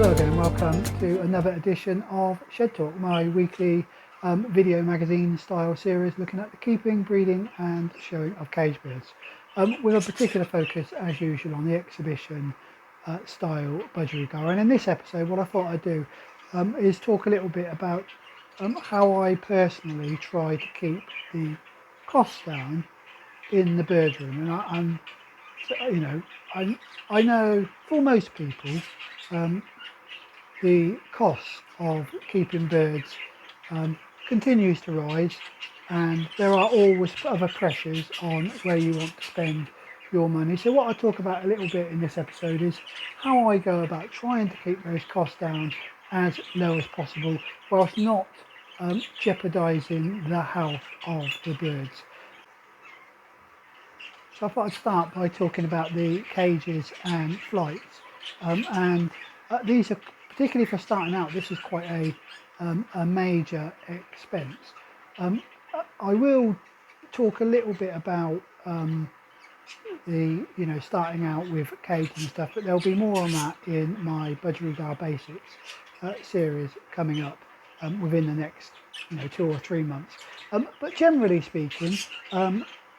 Hello again and welcome to another edition of Shed Talk, my weekly video magazine style series looking at the keeping, breeding and showing of cage birds, with a particular focus as usual on the exhibition style budgerigar. And in this episode what I thought I'd do is talk a little bit about how I personally try to keep the costs down in the bird room. And I know for most people the cost of keeping birds continues to rise, and there are always other pressures on where you want to spend your money. So what I talk about a little bit in this episode is how I go about trying to keep those costs down as low as possible whilst not jeopardising the health of the birds. So I thought I'd start by talking about the cages and flights, and these are, particularly for starting out, this is quite a major expense. I will talk a little bit about the starting out with cages and stuff, but there'll be more on that in my budgerigar basics series coming up within the next 2 or 3 months. But generally speaking,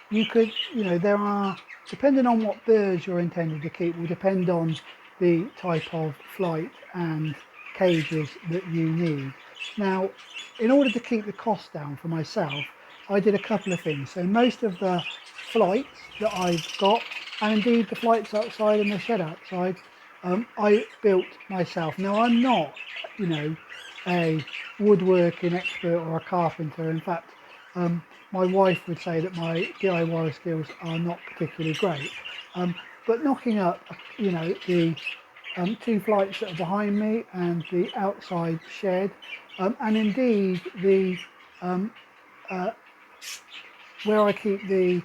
you could, there are, depending on what birds you're intending to keep, will depend on the type of flight and cages that you need. Now, in order to keep the cost down for myself, I did a couple of things. So most of the flights that I've got, and indeed the flights outside in the shed outside, I built myself. Now, I'm not, a woodworking expert or a carpenter. In fact, my wife would say that my DIY skills are not particularly great. But knocking up, the 2 flights that are behind me and the outside shed, and indeed the where I keep the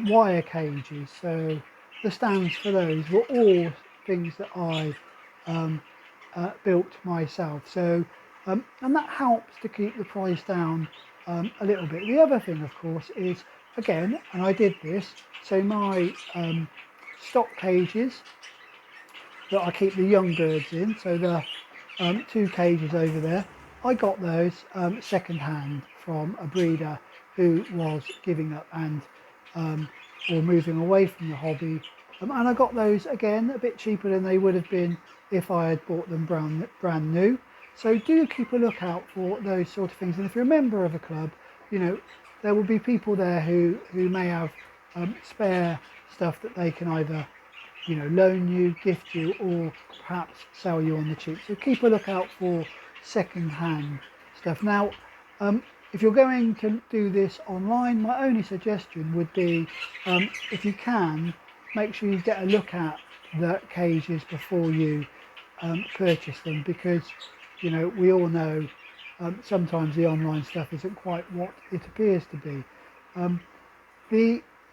wire cages, so the stands for those, were all things that I built myself. So and that helps to keep the price down a little bit. The other thing, of course, is, again, and I did this, so my stock cages that I keep the young birds in, so the 2 cages over there, I got those second hand from a breeder who was giving up and or moving away from the hobby, and I got those again a bit cheaper than they would have been if I had bought them brand new. So do keep a lookout for those sort of things, and if you're a member of a club, there will be people there who may have spare stuff that they can either loan you, gift you, or perhaps sell you on the cheap. So keep a lookout for second-hand stuff. Now, if you're going to do this online, my only suggestion would be, if you can, make sure you get a look at the cages before you purchase them, because we all know sometimes the online stuff isn't quite what it appears to be.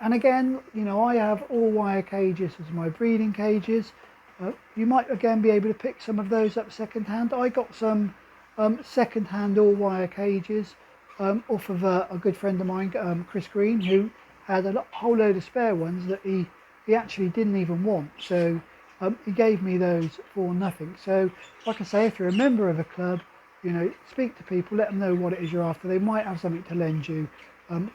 And again, I have all wire cages as my breeding cages. You might again be able to pick some of those up second hand. I got some second hand all wire cages off of a good friend of mine, Chris Green, who had a whole load of spare ones that he actually didn't even want. So he gave me those for nothing. So like I say, if you're a member of a club, speak to people, let them know what it is you're after. They might have something to lend you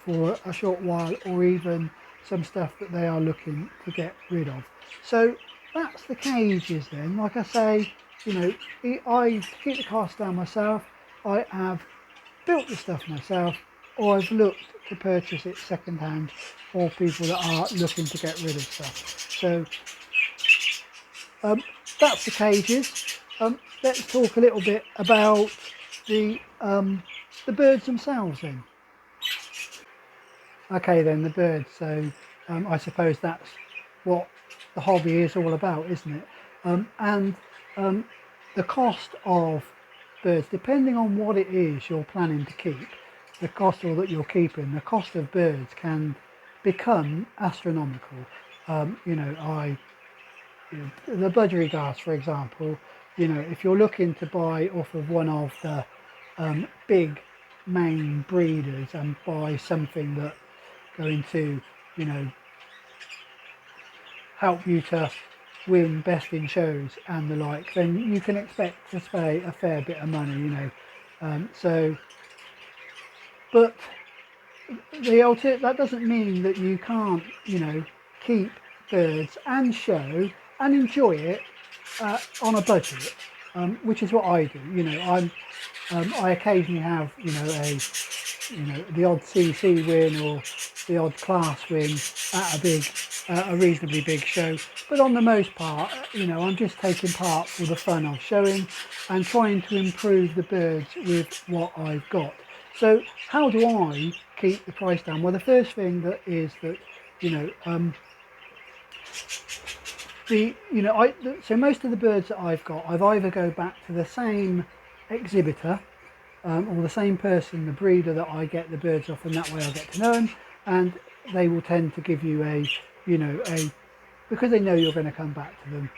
for a short while, or even some stuff that they are looking to get rid of. So that's the cages then. Like I say, I keep the cost down myself. I have built the stuff myself, or I've looked to purchase it second hand for people that are looking to get rid of stuff. So that's the cages. Let's talk a little bit about the birds themselves then. Okay then, the birds. So I suppose that's what the hobby is all about, isn't it? And the cost of birds, depending on what it is you're planning to keep, the cost, or that you're keeping, the cost of birds can become astronomical. The budgerigars, for example, if you're looking to buy off of one of the big main breeders and buy something that going to help you to win best in shows and the like, then you can expect to pay a fair bit of money, you know. But that doesn't mean that you can't, you know, keep birds and show and enjoy it on a budget, which is what I do. You know, I occasionally have, you know, the odd CC win or the odd class win at a reasonably big show. But on the most part, you know, I'm just taking part for the fun of showing and trying to improve the birds with what I've got. So how do I keep the price down? Well, the first thing that is that, you know, so most of the birds that I've got, I've either go back to the same exhibitor or the same person, the breeder that I get the birds off, and that way I get to know them, and they will tend to give you because they know you're going to come back to them,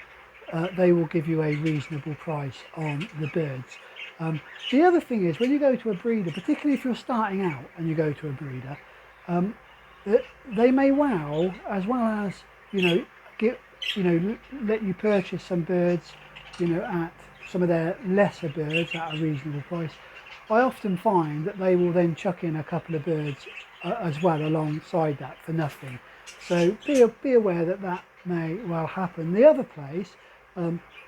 they will give you a reasonable price on the birds. The other thing is when you go to a breeder, particularly if you're starting out and you go to a breeder, they may wow, as well as, you know, let you purchase some birds, you know, at some of their lesser birds at a reasonable price. I often find that they will then chuck in a couple of birds as well alongside that for nothing. So be aware that that may well happen. The other place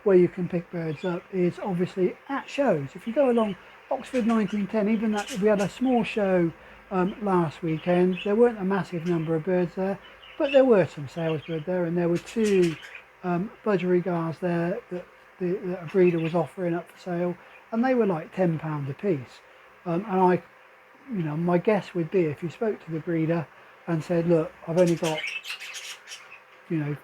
where you can pick birds up is obviously at shows. If you go along Oxford 1910, even that we had a small show last weekend, there weren't a massive number of birds there, but there were some sales birds there, and there were two budgerigars there that a breeder was offering up for sale, and they were like £10 a piece. And you know, my guess would be if you spoke to the breeder and said, look, I've only got, you know,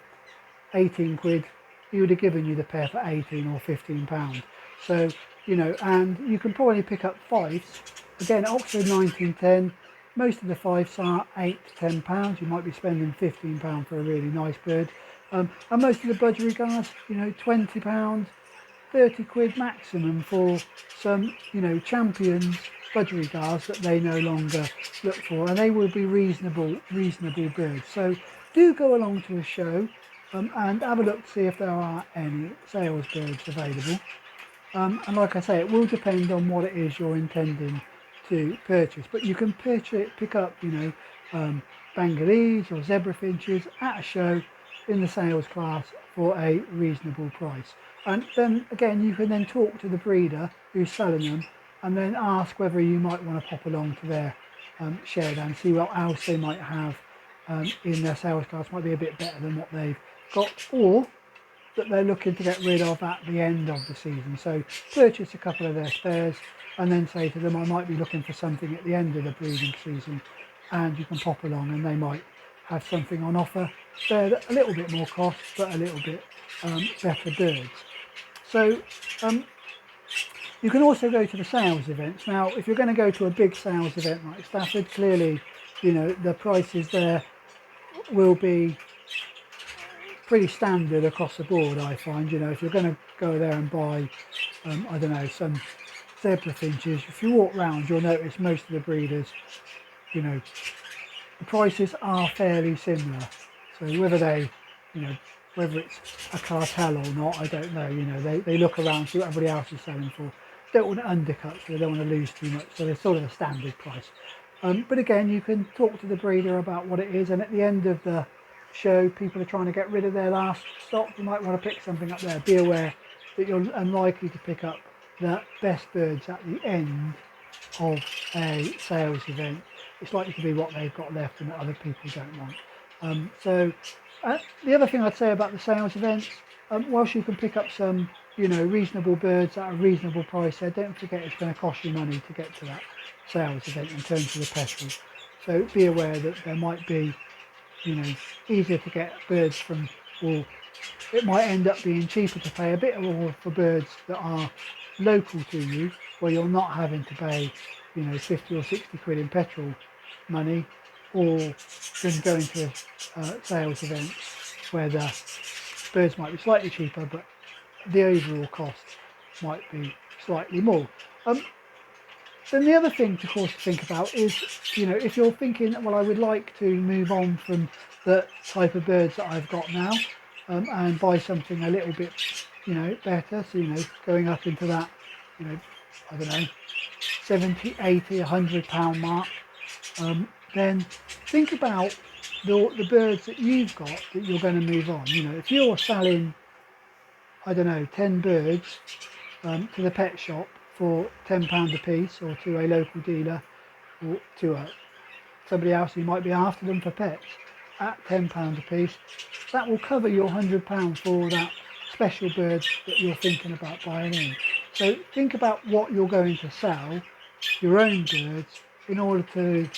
18 quid, he would have given you the pair for 18 or £15. So, you know, and you can probably pick up fives. Again, Oxford 1910, most of the fives are £8 to £10. You might be spending £15 for a really nice bird. And most of the budgerigars, you know, £20, 30 quid maximum for some, you know, champions budgerigars that they no longer look for, and they will be reasonable birds. So do go along to a show and have a look to see if there are any sales birds available. And like I say, it will depend on what it is you're intending to purchase, but you can pick up, you know, Bengalese or zebra finches at a show in the sales class for a reasonable price. And then again, you can then talk to the breeder who's selling them and then ask whether you might want to pop along to their shed and see what else they might have in their sales class. Might be a bit better than what they've got, or that they're looking to get rid of at the end of the season. So purchase a couple of their spares and then say to them, I might be looking for something at the end of the breeding season, and you can pop along and they might have something on offer. They're a little bit more cost, but a little bit better birds. So you can also go to the sales events. Now, if you're going to go to a big sales event like Stafford, clearly, you know, the prices there will be pretty standard across the board, I find. You know, if you're going to go there and buy, I don't know, some zebra finches, if you walk round, you'll notice most of the breeders, you know, the prices are fairly similar. So whether they, you know, whether it's a cartel or not, I don't know. You know, they look around, see what everybody else is selling for. Don't want to undercut, so they don't want to lose too much. So they're sort of a standard price. But again, you can talk to the breeder about what it is, and at the end of the show, people are trying to get rid of their last stock. You might want to pick something up there. Be aware that you're unlikely to pick up the best birds at the end of a sales event. It's likely to be what they've got left and what other people don't want. The other thing I'd say about the sales events, whilst you can pick up some, you know, reasonable birds at a reasonable price there, don't forget it's going to cost you money to get to that sales event in terms of the petrol. So be aware that there might be, you know, easier to get birds from, or it might end up being cheaper to pay a bit more for birds that are local to you, where you're not having to pay, you know, 50 or 60 quid in petrol money, or than going to a sales event where the birds might be slightly cheaper, but the overall cost might be slightly more. Then the other thing, of course, to think about is, you know, if you're thinking, well, I would like to move on from the type of birds that I've got now, and buy something a little bit, better. So, going up into that, I don't know, 70, 80, £100 mark. Then think about the birds that you've got that you're going to move on. If you're selling, I don't know, 10 birds to the pet shop for £10 a piece, or to a local dealer, or to somebody else who might be after them for pets at £10 a piece, that will cover your £100 for that special bird that you're thinking about buying in. So think about what you're going to sell, your own birds, in order to,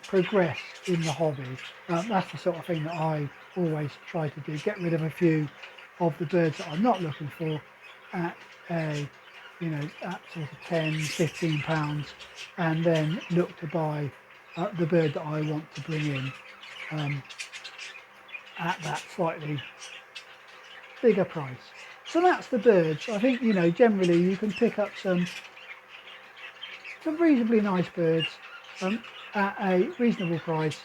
progress in the hobby. That's the sort of thing that I always try to do. Get rid of a few of the birds that I'm not looking for at at sort of 10, £15, and then look to buy the bird that I want to bring in at that slightly bigger price. So that's the birds. I think, generally you can pick up some reasonably nice birds at a reasonable price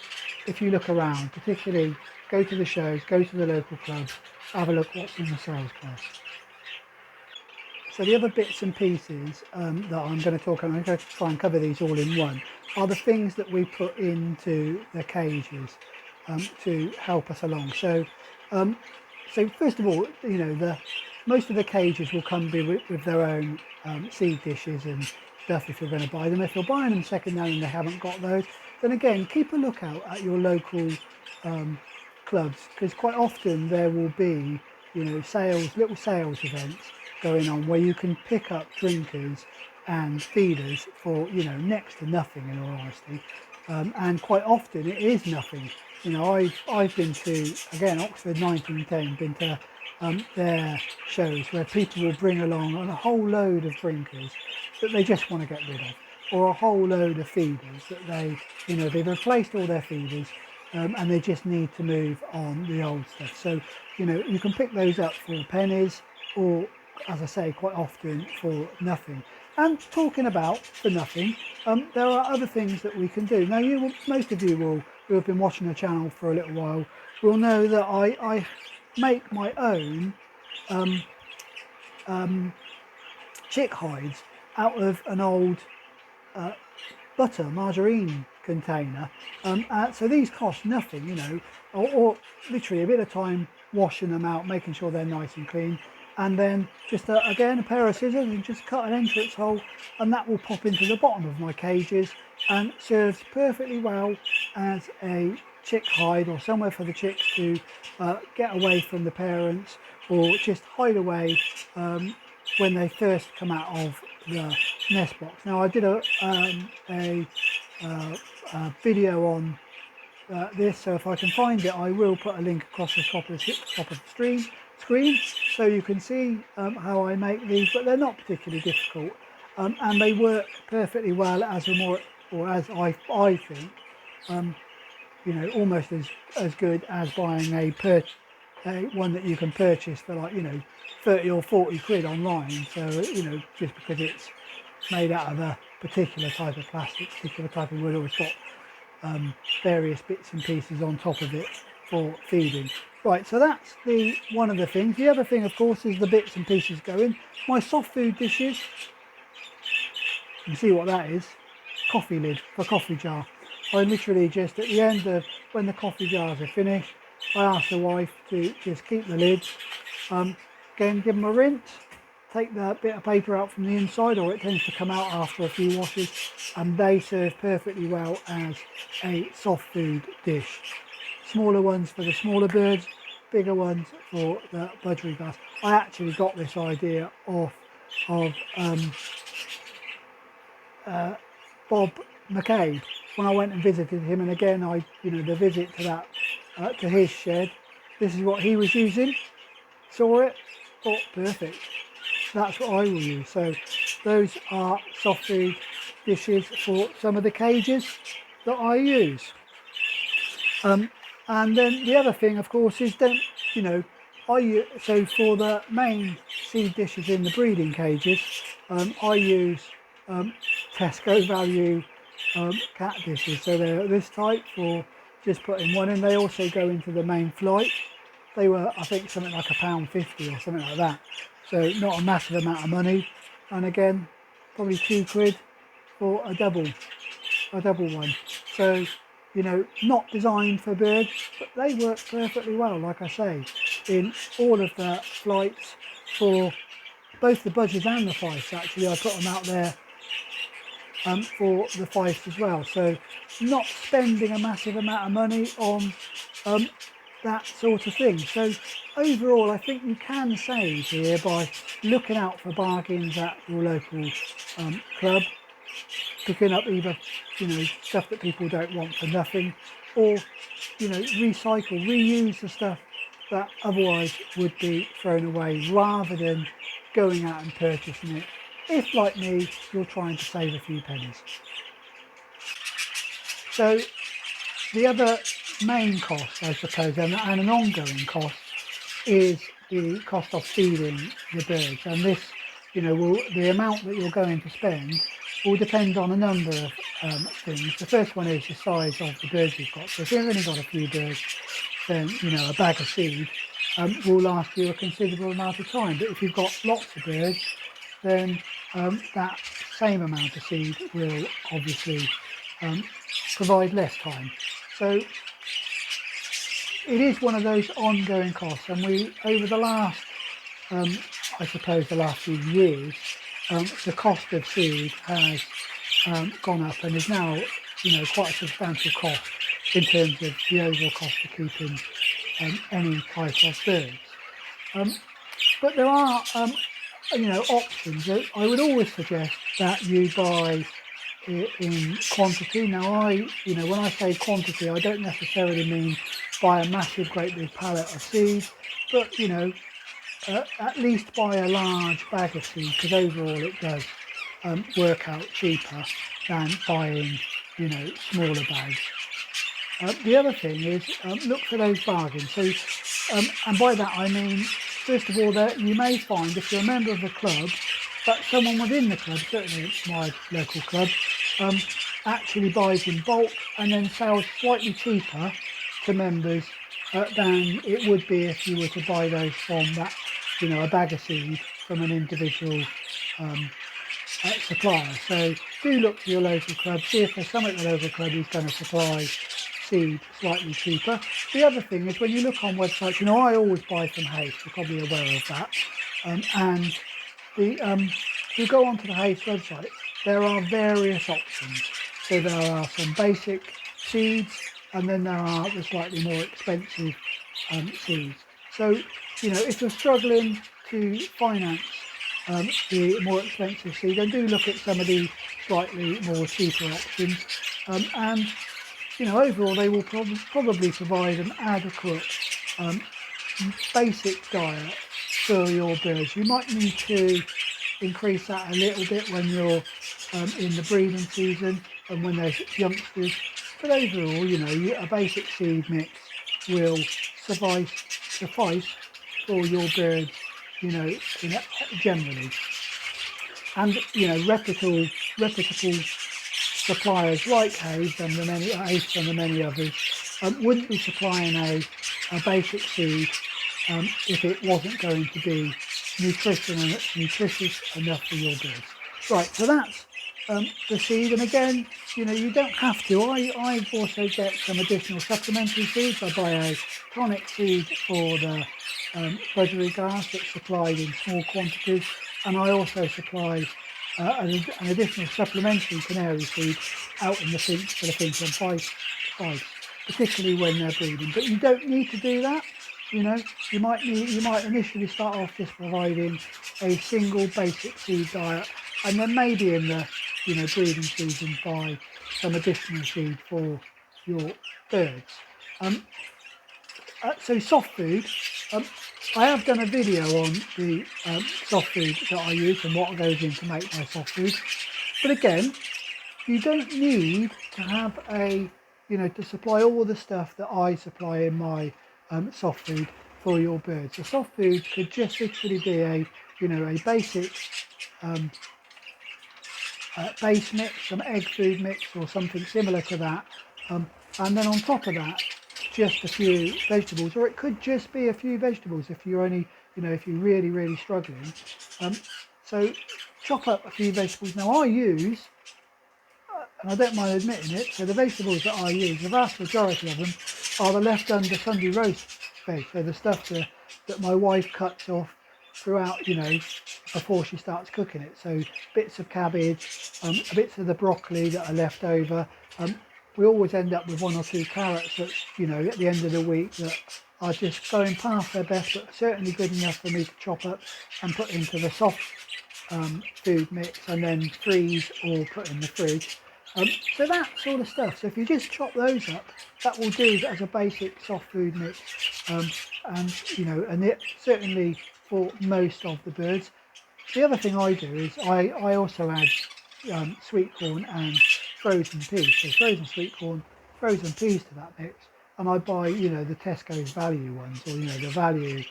if you look around. Particularly go to the shows, go to the local clubs, have a look what's in the sales class. So the other bits and pieces that I'm going to talk about, I'm going to try and cover these all in one, are the things that we put into the cages to help us along. So first of all, most of the cages will come with their own seed dishes and stuff if you're going to buy them. If you're buying them second hand and they haven't got those, then again, keep a lookout at your local clubs, because quite often there will be, little sales events going on where you can pick up drinkers and feeders for, next to nothing, in all honesty. And quite often it is nothing. I've been to, again, Oxford 1910, been to their shows where people will bring along a whole load of drinkers that they just want to get rid of, or a whole load of feeders that they've replaced all their feeders and they just need to move on the old stuff. So, you can pick those up for pennies, or, as I say, quite often for nothing. And talking about for nothing, there are other things that we can do. Now, most of you who have been watching the channel for a little while will know that I make my own chick hides out of an old margarine container. So these cost nothing, or literally a bit of time washing them out, making sure they're nice and clean, and then just again a pair of scissors and just cut an entrance hole, and that will pop into the bottom of my cages and serves perfectly well as a chick hide, or somewhere for the chicks to get away from the parents, or just hide away when they first come out of the nest box. Now, I did a video on this, so if I can find it, I will put a link across the top of the screen so you can see how I make these, but they're not particularly difficult, and they work perfectly well as I think, almost as good as buying a one that you can purchase for, like, 30 or 40 quid online. So, just because it's made out of a particular type of plastic, particular type of wood, or it's got various bits and pieces on top of it for feeding. Right, so that's one of the things. The other thing, of course, is the bits and pieces going. My soft food dishes, you can see what that is. Coffee lid for coffee jar. I literally just, at the end of when the coffee jars are finished, I ask the wife to just keep the lids, again, give them a rinse, take the bit of paper out from the inside, or it tends to come out after a few washes, and they serve perfectly well as a soft food dish. Smaller ones for the smaller birds, bigger ones for the budgerigars. I actually got this idea of Bob McCabe when I went and visited him, and again, the visit to that to his shed, this is what he was using. Saw it, thought perfect, that's what I will use. So those are soft food dishes for some of the cages that I use. And then the other thing, of course, is so for the main seed dishes in the breeding cages, I use Tesco value cat dishes. So they're this type for just putting one in. They also go into the main flight. they were, I think, something like £1.50 or something like that. So not a massive amount of money. And again, probably £2 for a double one. So, you know, not designed for birds, but they work perfectly well, like I say, in all of the flights for both the budgies and the fifes. Actually, I put them out there for the fifes as well. So not spending a massive amount of money on that sort of thing. So overall, I think you can save here by looking out for bargains at your local club, picking up either, you know, stuff that people don't want for nothing, or, you know, reuse the stuff that otherwise would be thrown away, rather than going out and purchasing it, if, like me, you're trying to save a few pennies. So the other main cost, I suppose, and an ongoing cost, is the cost of feeding the birds. And this, you know, the amount that you're going to spend will depend on a number of things. The first one is the size of the birds you've got. So if you've only got a few birds, then, you know, a bag of seed will last you a considerable amount of time. But if you've got lots of birds, then that same amount of seed will obviously provide less time. So it is one of those ongoing costs, and we, over the last, I suppose the last few years, the cost of seed has gone up and is now, you know, quite a substantial cost in terms of the overall cost of keeping any type of birds. But there are, you know, options. I would always suggest that you buy in quantity. Now, you know, when I say quantity, I don't necessarily mean buy a massive, great big pallet of seed, but, you know, at least buy a large bag of seed, because overall it does work out cheaper than buying, you know, smaller bags. The other thing is look for those bargains. So, and by that I mean, first of all, that you may find, if you're a member of the club, that someone within the club, certainly my local club, actually buys in bulk and then sells slightly cheaper to members than it would be if you were to buy those from that, you know, a bag of seed from an individual supplier. So do look to your local club, see if there's someone at the local club who's going to supply seed slightly cheaper. The other thing is, when you look on websites, you know, I always buy from Hayes, you're probably aware of that, and if you go onto the Hayes website, there are various options. So there are some basic seeds, and then there are the slightly more expensive seeds. So, you know, if you're struggling to finance the more expensive seed, then do look at some of the slightly more cheaper options. And, you know, overall they will probably provide an adequate basic diet for your birds. You might need to increase that a little bit when you're in the breeding season and when there's youngsters, but overall, you know, a basic seed mix will suffice for your birds, you know, generally. And, you know, reputable suppliers like Hayes and the many others wouldn't be supplying a basic seed if it wasn't going to be nutritious enough for your birds. Right, so that's the seed, and again, you know, you don't have to. I also get some additional supplementary seeds. I buy a tonic seed for the budgerigars that's supplied in small quantities, and I also supply an additional supplementary canary seed out in the finch for the finch and fife, particularly when they're breeding. But you don't need to do that. You know, you might initially start off just providing a single basic seed diet, and then maybe in the, you know, breeding season buy some additional seed for your birds. So soft food, I have done a video on the soft food that I use and what goes in to make my soft food. But again, you don't need to have to supply all the stuff that I supply in my soft food for your birds. The soft food could just literally be a basic base mix, some egg food mix or something similar to that, and then on top of that just a few vegetables, or it could just be a few vegetables if you're only, if you're really struggling. So chop up a few vegetables. Now I use, and I don't mind admitting it, so the vegetables that I use, the vast majority of them are the left under Sunday roast veg, so the stuff that my wife cuts off throughout, before she starts cooking it. So bits of cabbage, bits of the broccoli that are left over. We always end up with 1 or 2 carrots that, at the end of the week that are just going past their best, but certainly good enough for me to chop up and put into the soft food mix and then freeze or put in the fridge. So that sort of stuff. So if you just chop those up, that will do as a basic soft food mix. And it certainly for most of the birds. The other thing I do is I also add sweet corn and frozen peas. So frozen sweet corn, frozen peas to that mix, and I buy the Tesco's value ones, or the value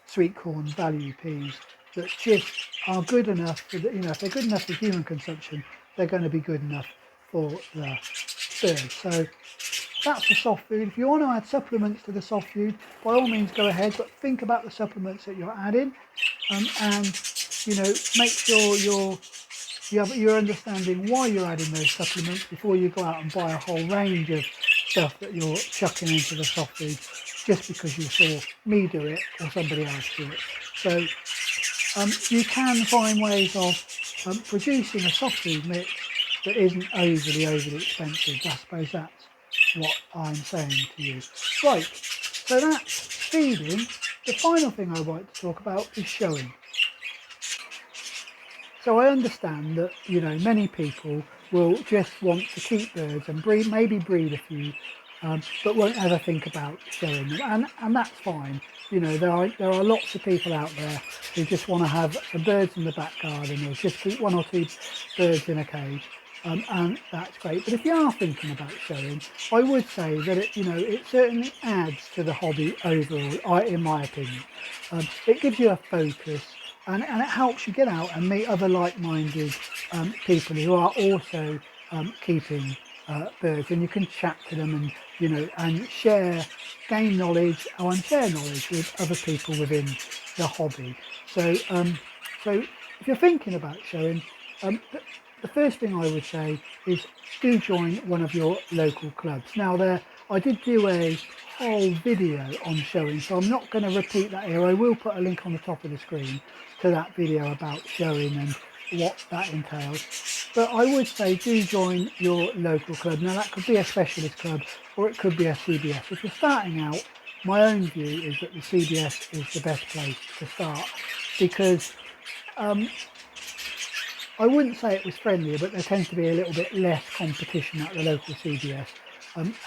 sweet corn value peas that just are good enough for if they're good enough for human consumption, they're going to be good enough for the birds. So that's the soft food. If you want to add supplements to the soft food, by all means go ahead, but think about the supplements that you're adding, and make sure you're understanding why you're adding those supplements before you go out and buy a whole range of stuff that you're chucking into the soft food just because you saw me do it or somebody else do it. So you can find ways of producing a soft food mix that isn't overly expensive. I suppose that's what I'm saying to you. Right, so that's feeding. The final thing I want to talk about is showing. So I understand that many people will just want to keep birds and maybe breed a few, but won't ever think about showing them, and that's fine. There are lots of people out there who just want to have some birds in the back garden or just keep 1 or 2 birds in a cage, and that's great. But if you are thinking about showing, I would say that it certainly adds to the hobby overall, in my opinion. It gives you a focus. And it helps you get out and meet other like-minded people who are also keeping birds, and you can chat to them and and gain knowledge and share knowledge with other people within the hobby. So so if you're thinking about showing, the first thing I would say is do join one of your local clubs. Now I did do a whole video on showing, so I'm not going to repeat that here. I will put a link on the top of the screen to that video about showing and what that entails. But I would say do join your local club. Now that could be a specialist club or it could be a CBS. If you're starting out, my own view is that the CBS is the best place to start, because I wouldn't say it was friendlier, but there tends to be a little bit less competition at the local CBS.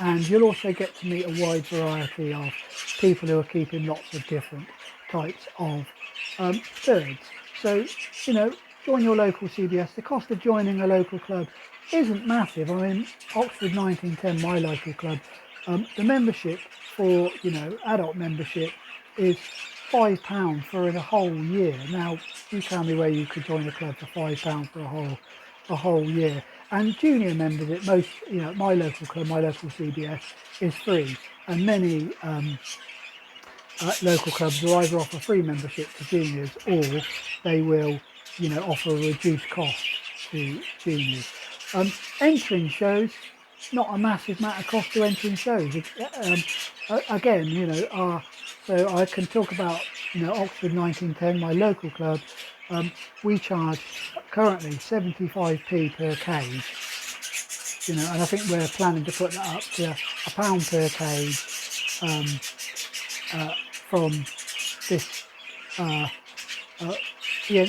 And you'll also get to meet a wide variety of people who are keeping lots of different types of birds. So, join your local CBS. The cost of joining a local club isn't massive. I mean, Oxford 1910, my local club, the membership for, adult membership is £5 for the whole year. Now, you tell me where you could join a club for £5 for a whole year. And junior members at most, my local club, my local CBS is free, and many local clubs will either offer free membership to juniors or they will, offer a reduced cost to juniors. Entering shows, not a massive amount of cost to entering shows. Again, so I can talk about, Oxford 1910, my local club. We charge currently 75p per cage, and I think we're planning to put that up to £1 per cage from this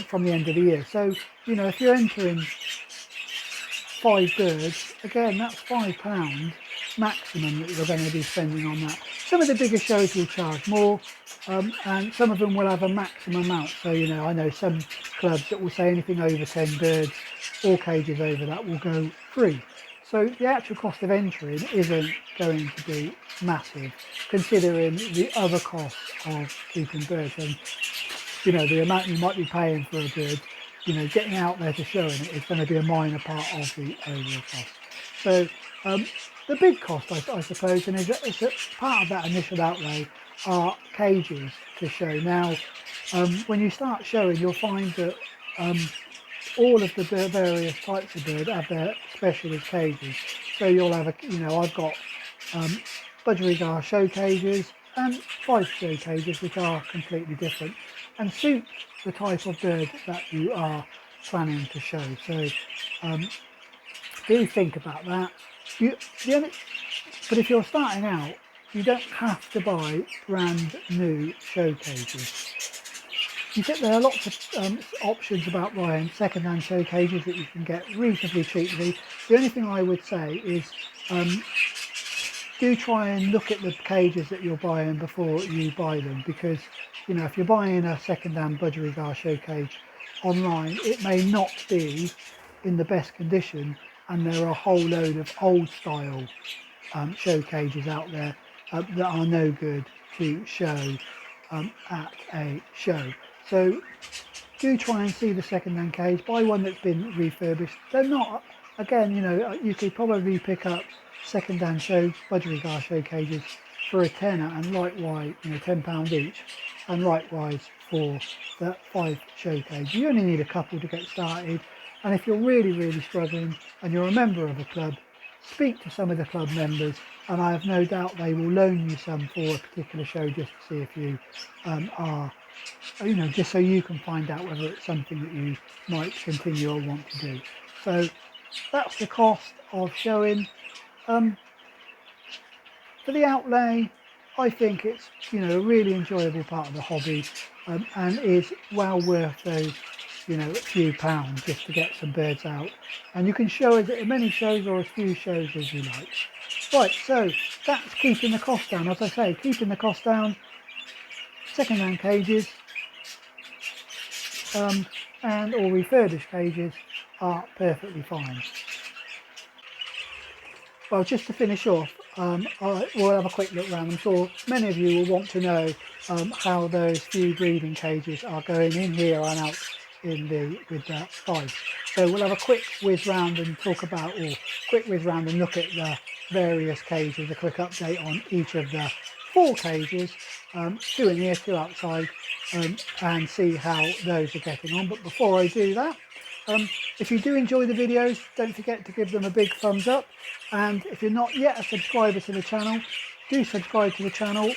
from the end of the year. So if you're entering 5 birds, again that's £5 maximum that you're going to be spending on that. Some of the bigger shows will charge more, and some of them will have a maximum amount. So I know some clubs that will say anything over 10 birds, all cages over that will go free. So the actual cost of entering isn't going to be massive, considering the other costs of keeping birds. And the amount you might be paying for a bird, getting out there to showing it is going to be a minor part of the overall cost. So The big cost, I suppose, and it's a part of that initial outlay, are cages to show. Now, when you start showing, you'll find that all of the various types of bird have their specialist cages. So you'll have I've got budgerigar show cages and fife show cages, which are completely different and suit the type of bird that you are planning to show. So do think about that. But if you're starting out, you don't have to buy brand new show cages. There are lots of options about buying second-hand show cages that you can get reasonably cheaply. The only thing I would say is do try and look at the cages that you're buying before you buy them, because if you're buying a second-hand budgerigar show cage online, it may not be in the best condition, and there are a whole load of old style show cages out there that are no good to show at a show. So do try and see the second-hand cage, buy one that's been refurbished. They're not, again, you could probably pick up second-hand budgerigar show cages for a tenner, and likewise, £10 each, and likewise for the 5 show cage. You only need a couple to get started, and if you're really struggling and you're a member of a club, speak to some of the club members, and I have no doubt they will loan you some for a particular show, just to see if you are, just so you can find out whether it's something that you might continue or want to do. So that's the cost of showing. For the outlay, I think it's a really enjoyable part of the hobby, and is well worth those a few pounds just to get some birds out, and you can show as many shows or as few shows as you like. Right, so that's keeping the cost down. As I say, keeping the cost down, second-hand cages and or refurbished cages are perfectly fine. Well, just to finish off, we'll have a quick look around. I'm sure many of you will want to know how those few breeding cages are going in here and out with the fives. So we'll have a quick whiz round and look at the various cages, a quick update on each of the 4 cages, 2 in here, 2 outside, and see how those are getting on. But before I do that, if you do enjoy the videos, don't forget to give them a big thumbs up, and if you're not yet a subscriber to the channel, do subscribe to the channel.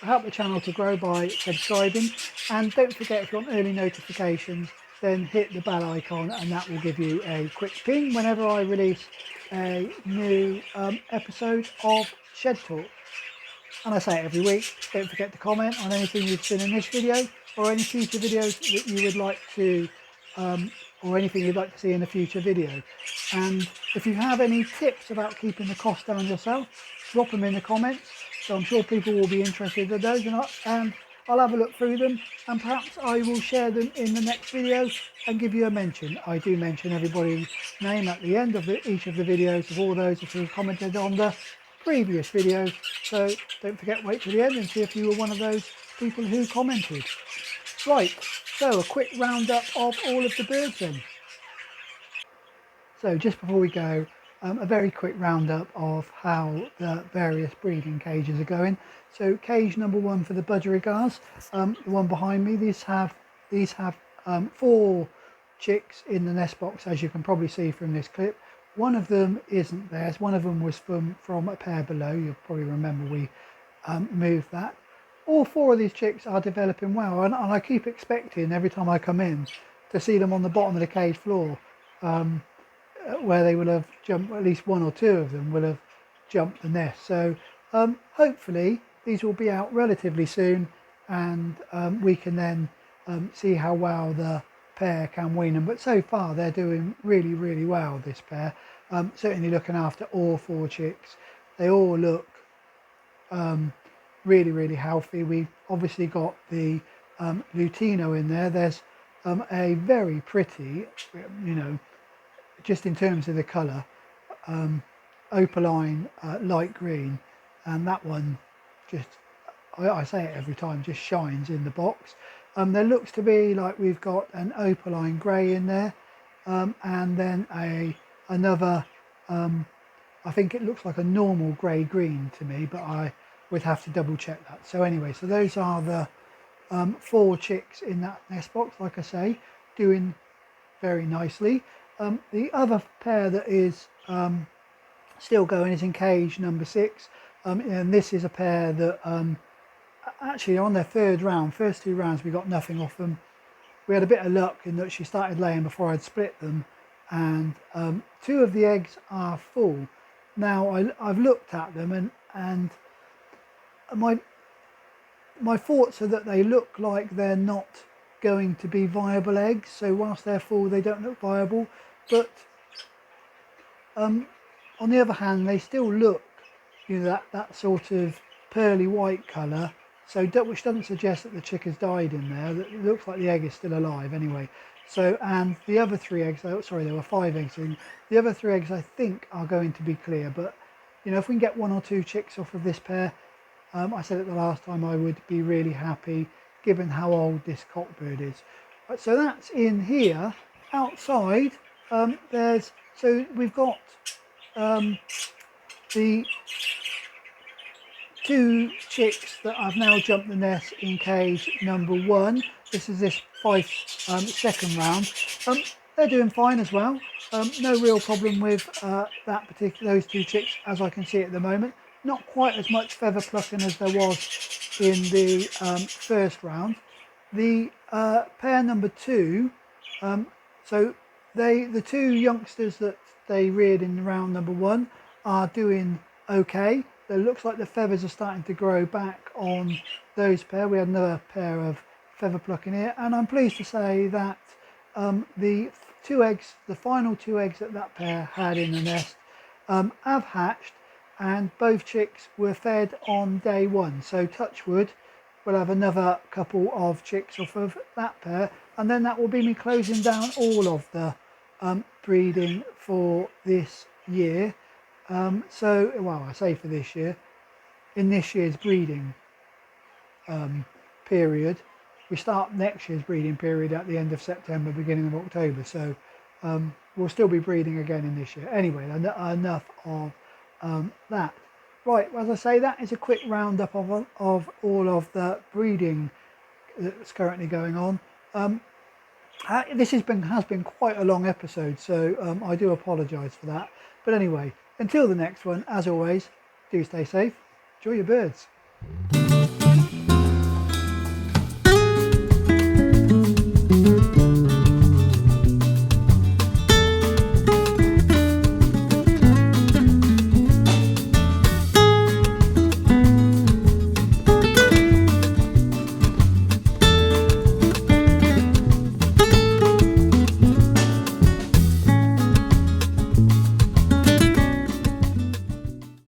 Help the channel to grow by subscribing, and don't forget, if you want early notifications, then hit the bell icon, and that will give you a quick ping whenever I release a new episode of Shed Talk. And I say it every week, don't forget to comment on anything you've seen in this video, or any future videos that you would like to or anything you'd like to see in a future video. And if you have any tips about keeping the cost down yourself, drop them in the comments. So I'm sure people will be interested in those, and I'll have a look through them, and perhaps I will share them in the next video and give you a mention. I do mention everybody's name at the end of each of the videos of all those who commented on the previous videos. So don't forget, wait till the end and see if you were one of those people who commented. Right, so a quick roundup of all of the birds then. So just before we go, a very quick roundup of how the various breeding cages are going. So cage number 1 for the budgerigars, the one behind me, these have 4 chicks in the nest box, as you can probably see from this clip. One of them isn't theirs, one of them was from a pair below. You'll probably remember we moved that. All 4 of these chicks are developing well, and I keep expecting every time I come in to see them on the bottom of the cage floor, where they will have jumped, at least 1 or 2 of them will have jumped the nest. So hopefully these will be out relatively soon, and we can then see how well the pair can wean them. But so far they're doing really well, this pair. Certainly looking after all 4 chicks. They all look really healthy. We've obviously got the Lutino in there. There's a very pretty, just in terms of the colour, opaline light green, and that one just, I say it every time, just shines in the box. There looks to be like we've got an opaline grey in there, and then another I think it looks like a normal grey-green to me, but I would have to double check that. So anyway, so those are the 4 chicks in that nest box, like I say, doing very nicely. The other pair that is still going is in cage number 6, and this is a pair that actually on their first 2 rounds we got nothing off them. We had a bit of luck in that she started laying before I'd split them, and 2 of the eggs are full. Now I've looked at them and my thoughts are that they look like they're not going to be viable eggs, so whilst they're full they don't look viable, but on the other hand they still look, you know, that sort of pearly white colour, so which doesn't suggest that the chick has died in there. It looks like the egg is still alive anyway. So, and the other 3 eggs, sorry, there were 5 eggs in. The other 3 eggs I think are going to be clear, but you know, if we can get 1 or 2 chicks off of this pair, I said it the last time, I would be really happy given how old this cockbird is. Right, so that's in here. Outside, so we've got the 2 chicks that I've now jumped the nest in cage number 1. This is this 5-second round. They're doing fine as well. No real problem with those 2 chicks as I can see at the moment. Not quite as much feather plucking as there was in the first round. The pair number 2, so the 2 youngsters that they reared in round number 1 are doing okay. It looks like the feathers are starting to grow back on those pair. We had another pair of feather plucking here, and I'm pleased to say that the 2 eggs, the final 2 eggs that that pair had in the nest, have hatched, and both chicks were fed on day 1. So touch wood, we'll have another couple of chicks off of that pair, and then that will be me closing down all of the breeding for this year. So, well, I say for this year, in this year's breeding period. We start next year's breeding period at the end of September, beginning of October, so we'll still be breeding again in this year. Anyway, enough of that. Right, as I say, that is a quick roundup of all of the breeding that's currently going on. This has been quite a long episode, so I do apologise for that. But anyway, until the next one, as always, do stay safe, enjoy your birds.